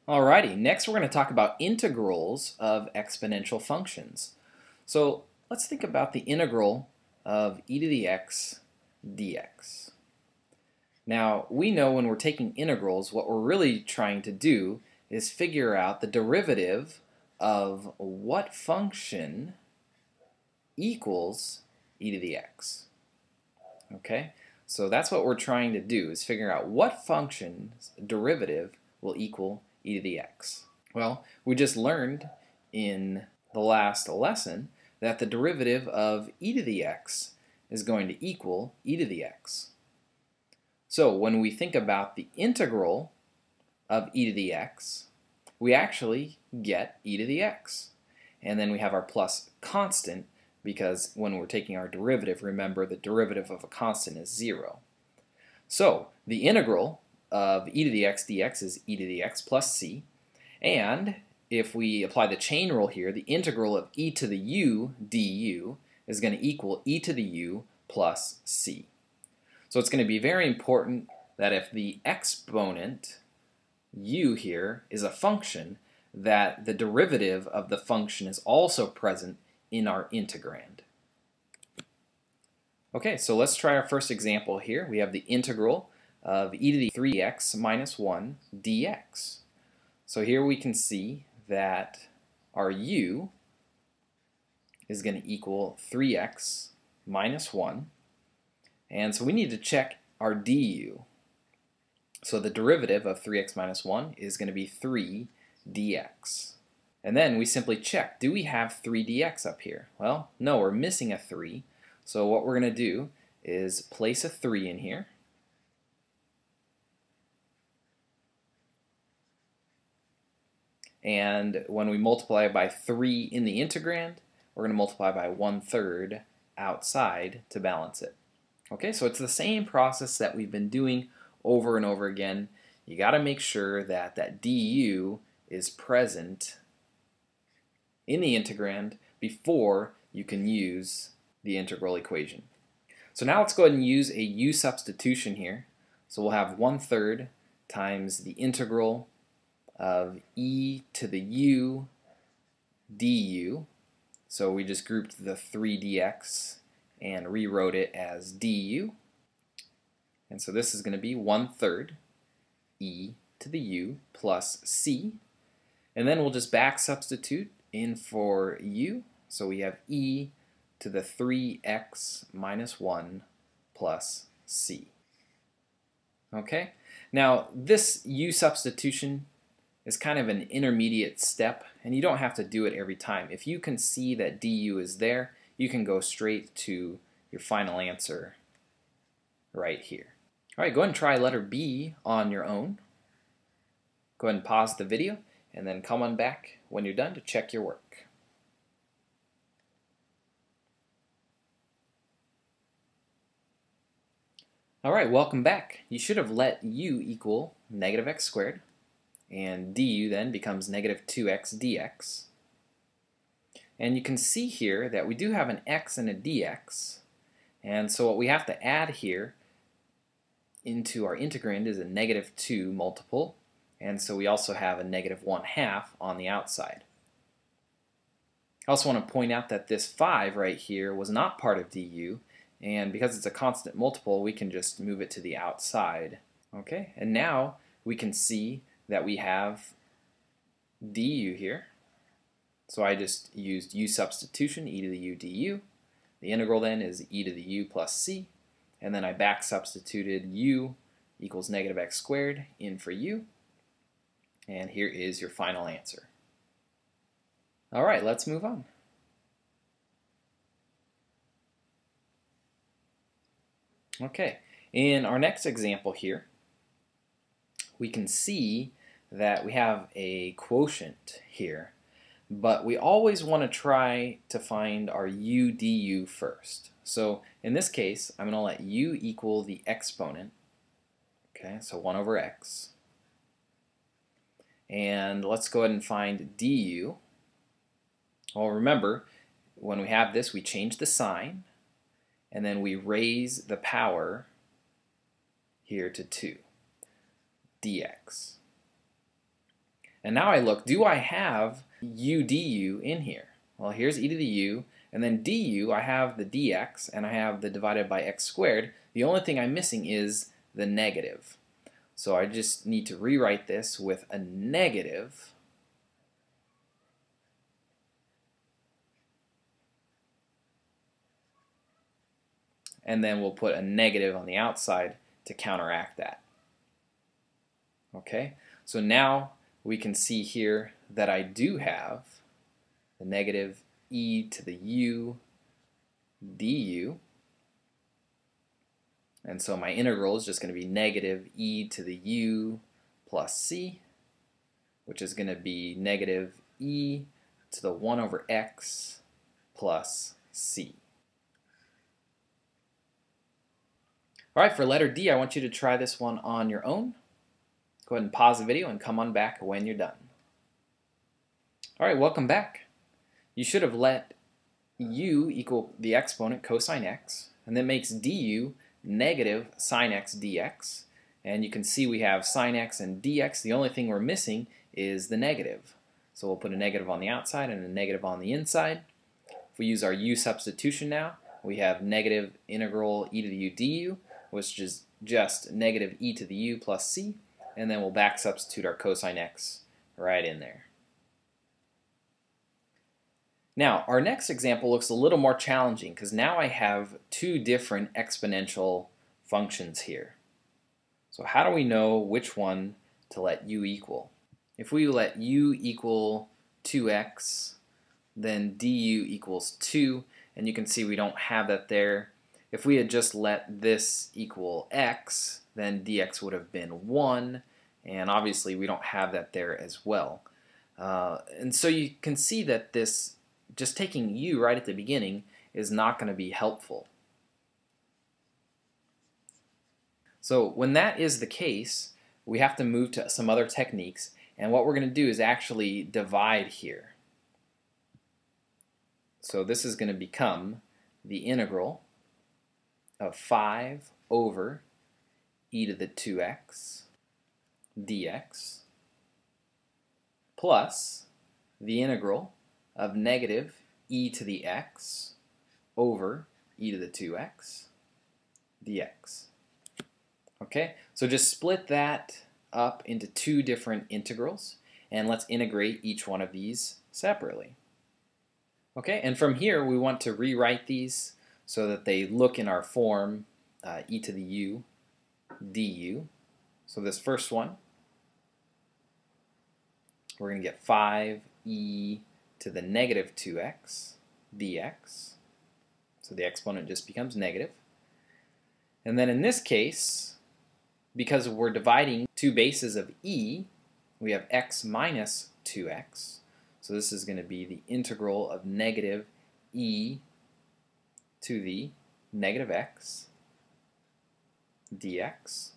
Alrighty, next we're going to talk about integrals of exponential functions. So let's think about the integral of e to the x dx. Now we know when we're taking integrals what we're really trying to do is figure out the derivative of what function equals e to the x. Okay, so that's what we're trying to do, is figure out what function's derivative will equal e to the x. Well, we just learned in the last lesson that the derivative of e to the x is going to equal e to the x. So when we think about the integral of e to the x, we actually get e to the x. And then we have our plus constant, because when we're taking our derivative, remember the derivative of a constant is 0. So the integral of e to the x dx is e to the x plus c, and if we apply the chain rule here, the integral of e to the u du is going to equal e to the u plus c. So it's going to be very important that if the exponent u here is a function, that the derivative of the function is also present in our integrand. Okay, so let's try our first example here. We have the integral of e to the 3x minus 1 dx. So here we can see that our u is going to equal 3x minus 1. And so we need to check our du. So the derivative of 3x minus 1 is going to be 3 dx. And then we simply check, do we have 3 dx up here? Well, no, we're missing a 3. So what we're going to do is place a 3 in here. And when we multiply by 3 in the integrand, we're going to multiply by 1/3 outside to balance it. Okay, so it's the same process that we've been doing over and over again. You got to make sure that that du is present in the integrand before you can use the integral equation. So now let's go ahead and use a U-substitution here. So we'll have 1/3 times the integral of e to the u du. So we just grouped the 3 dx and rewrote it as du. And so this is going to be 1/3 e to the u plus c. And then we'll just back substitute in for u. So we have e to the 3x minus 1 plus c. Okay, now this u substitution is kind of an intermediate step, and you don't have to do it every time. If you can see that du is there, you can go straight to your final answer right here. Alright, go ahead and try letter B on your own. Go ahead and pause the video and then come on back when you're done to check your work. Alright, welcome back. You should have let u equal negative x squared, and du then becomes negative 2x dx. And you can see here that we do have an x and a dx, and so what we have to add here into our integrand is a negative 2 multiple, and so we also have a negative 1/2 on the outside. I also want to point out that this 5 right here was not part of du, and because it's a constant multiple, we can just move it to the outside. Okay, and now we can see that we have du here. So I just used u substitution, e to the u du. The integral then is e to the u plus c. And then I back substituted u equals negative x squared in for u. And here is your final answer. Alright, let's move on. Okay, in our next example here, we can see that we have a quotient here, but we always want to try to find our u du first. So in this case, I'm going to let u equal the exponent, okay, so 1 over x. And let's go ahead and find du. Well, remember, when we have this, we change the sign, and then we raise the power here to 2 dx. And now I look, do I have u du in here? Well, here's e to the u, and then du, I have the dx, and I have the divided by x squared. The only thing I'm missing is the negative. So I just need to rewrite this with a negative. And then we'll put a negative on the outside to counteract that. Okay, so now we can see here that I do have the negative e to the u du. And so my integral is just going to be negative e to the u plus c, which is going to be negative e to the 1 over x plus c. Alright, for letter D, I want you to try this one on your own. Go ahead and pause the video and come on back when you're done. Alright, welcome back. You should have let u equal the exponent cosine x, and that makes du negative sine x dx. And you can see we have sine x and dx. The only thing we're missing is the negative. So we'll put a negative on the outside and a negative on the inside. If we use our U-substitution now, we have negative integral e to the u du, which is just negative e to the u plus c, and then we'll back substitute our cosine x right in there. Now, our next example looks a little more challenging because now I have two different exponential functions here. So how do we know which one to let u equal? If we let u equal 2x, then du equals 2, and you can see we don't have that there. If we had just let this equal x, then dx would have been 1, and obviously we don't have that there as well. And so you can see that this, just taking u right at the beginning, is not going to be helpful. So when that is the case, we have to move to some other techniques, and what we're going to do is actually divide here. So this is going to become the integral of 5 over e to the 2x dx plus the integral of negative e to the x over e to the 2x dx. Okay, so just split that up into two different integrals, and let's integrate each one of these separately. Okay, and from here we want to rewrite these so that they look in our form e to the u du. So this first one, we're going to get 5e to the negative 2x dx. So the exponent just becomes negative. And then in this case, because we're dividing two bases of e, we have x minus 2x. So this is going to be the integral of negative e to the negative x dx.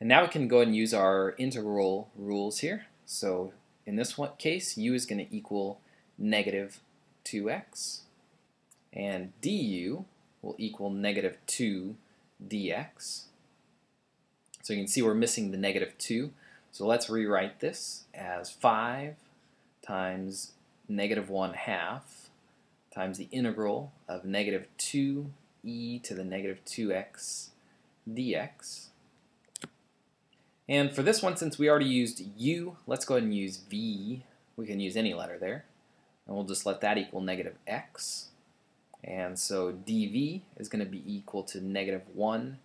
And now we can go ahead and use our integral rules here. So in this one case, u is going to equal negative 2x, and du will equal negative 2 dx. So you can see we're missing the negative 2. So let's rewrite this as 5 times negative 1/2 times the integral of negative 2e to the negative 2x dx. And for this one, since we already used u, let's go ahead and use v. We can use any letter there. And we'll just let that equal negative x. And so dv is going to be equal to negative 1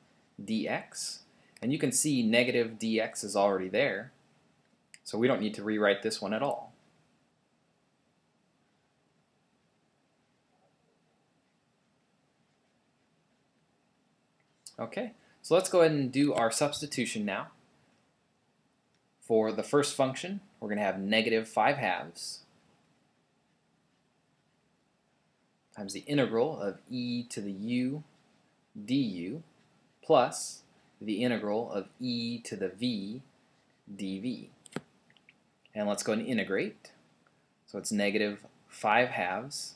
dx. And you can see negative dx is already there. So we don't need to rewrite this one at all. Okay, so let's go ahead and do our substitution now. For the first function, we're going to have negative 5/2 times the integral of e to the u du plus the integral of e to the v dv. And let's go ahead and integrate. So it's negative 5/2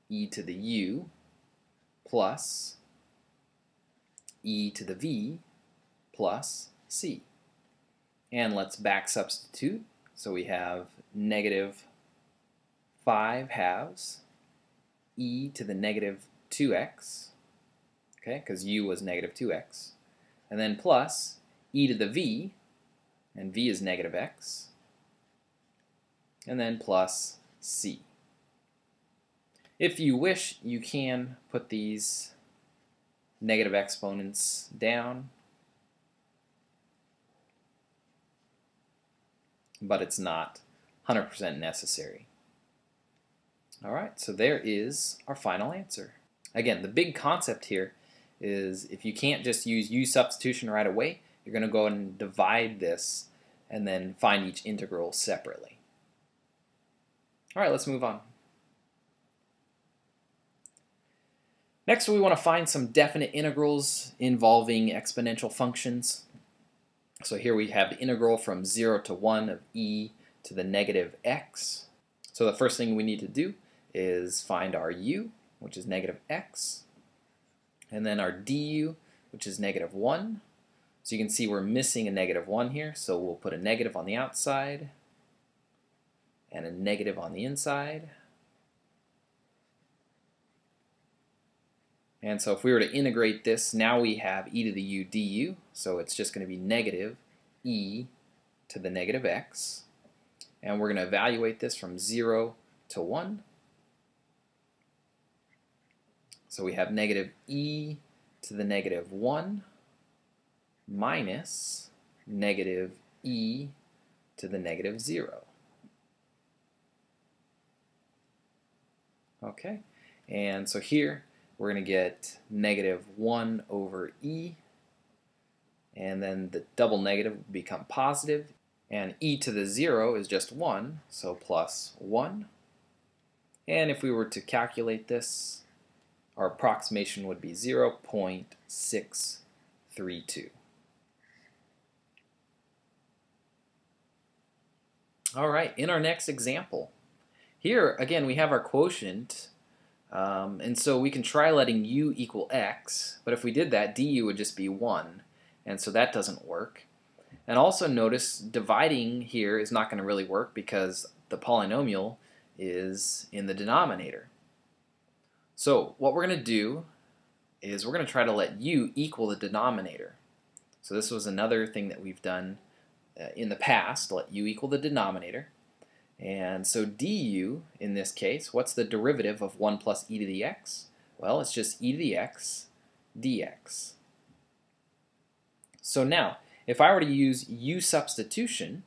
e to the u plus e to the v plus c. And let's back substitute. So we have negative 5 halves e to the negative 2x, okay, because u was negative 2x, and then plus e to the v, and v is negative x, and then plus c. If you wish, you can put these negative exponents down, but it's not 100% necessary. Alright, so there is our final answer. Again, the big concept here is if you can't just use U-substitution right away, you're going to go and divide this and then find each integral separately. Alright, let's move on. Next, we want to find some definite integrals involving exponential functions. So here we have the integral from 0 to 1 of e to the negative x. So the first thing we need to do is find our u, which is negative x, and then our du, which is negative 1. So you can see we're missing a negative 1 here, so we'll put a negative on the outside and a negative on the inside. And so if we were to integrate this, now we have e to the u du, so it's just going to be negative e to the negative x. And we're going to evaluate this from 0 to 1. So we have negative e to the negative 1 minus negative e to the negative 0. Okay, and so here we're going to get negative 1 over e, and then the double negative will become positive, and e to the 0 is just 1, so plus 1. And if we were to calculate this, our approximation would be 0.632. Alright, in our next example, here again we have our quotient, and so we can try letting u equal x, but if we did that, du would just be 1, and so that doesn't work. And also notice dividing here is not going to really work because the polynomial is in the denominator. So what we're going to do is we're going to try to let u equal the denominator. So this was another thing that we've done in the past, let u equal the denominator. And so du, in this case, what's the derivative of 1 plus e to the x? Well, it's just e to the x dx. So now, if I were to use U-substitution,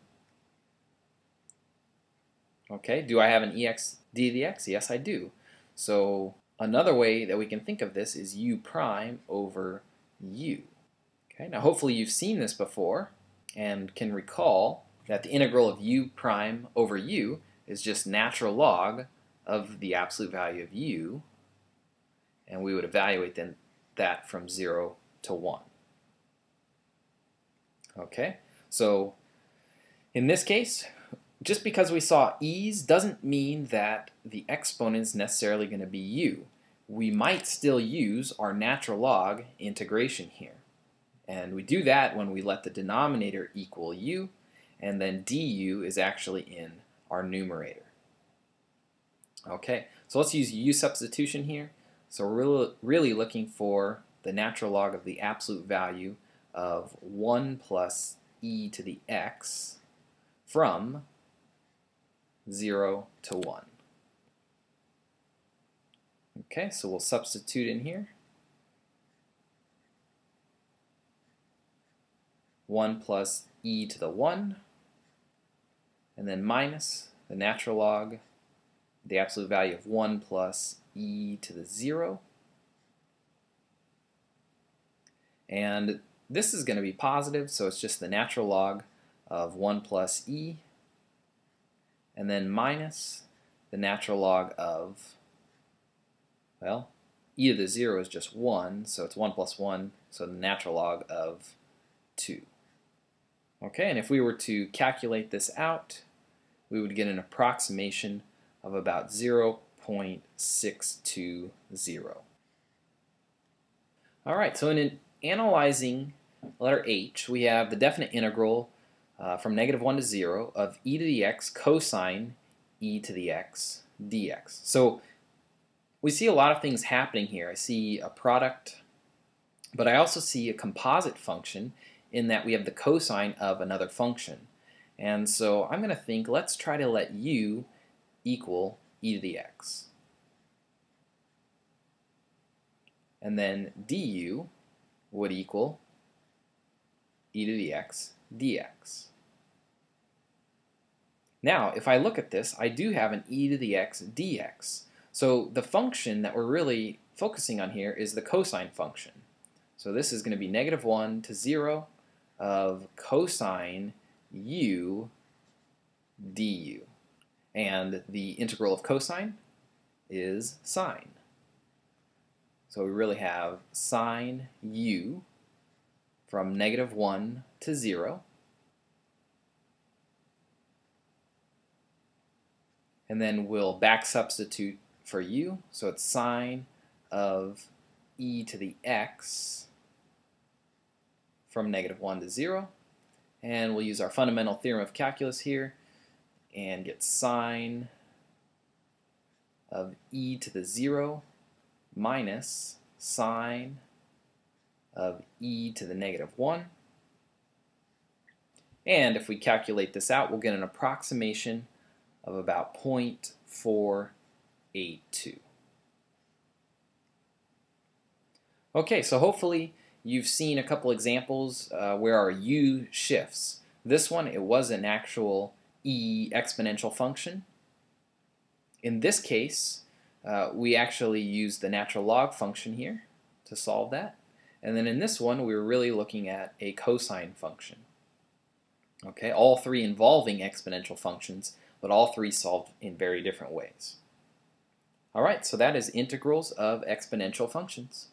okay, do I have an ex d to the x? Yes, I do. So another way that we can think of this is u prime over u. Okay, now hopefully you've seen this before and can recall that the integral of u prime over u is just natural log of the absolute value of u, and we would evaluate then that from 0 to 1. Okay, so in this case, just because we saw e's doesn't mean that the exponent is necessarily going to be u. We might still use our natural log integration here. And we do that when we let the denominator equal u, and then du is actually in our numerator. Okay, so let's use U-substitution here. So we're really looking for the natural log of the absolute value of 1 plus e to the x from 0 to 1. Okay, so we'll substitute in here. 1 plus e to the 1, and then minus the natural log, the absolute value of 1 plus e to the 0. And this is going to be positive, so it's just the natural log of 1 plus e, and then minus the natural log of, well, e to the 0 is just 1, so it's 1 plus 1, so the natural log of 2. Okay, and if we were to calculate this out, we would get an approximation of about 0.620. Alright, so in analyzing letter h, we have the definite integral from -1 to 0 of e to the x cosine e to the x dx. So we see a lot of things happening here. I see a product, but I also see a composite function in that we have the cosine of another function. And so I'm going to think, let's try to let u equal e to the x. And then du would equal e to the x dx. Now, if I look at this, I do have an e to the x dx. So the function that we're really focusing on here is the cosine function. So this is going to be -1 to 0 of cosine u du. And the integral of cosine is sine. So we really have sine u from -1 to 0. And then we'll back substitute for u, so it's sine of e to the x from -1 to 0. And we'll use our fundamental theorem of calculus here and get sine of e to the 0 minus sine of e to the -1. And if we calculate this out, we'll get an approximation of about 0.482. Okay, so hopefully you've seen a couple examples where our u shifts. This one, it was an actual e exponential function. In this case, we actually used the natural log function here to solve that. And then in this one, we were really looking at a cosine function. Okay, all three involving exponential functions, but all three solved in very different ways. All right, so that is integrals of exponential functions.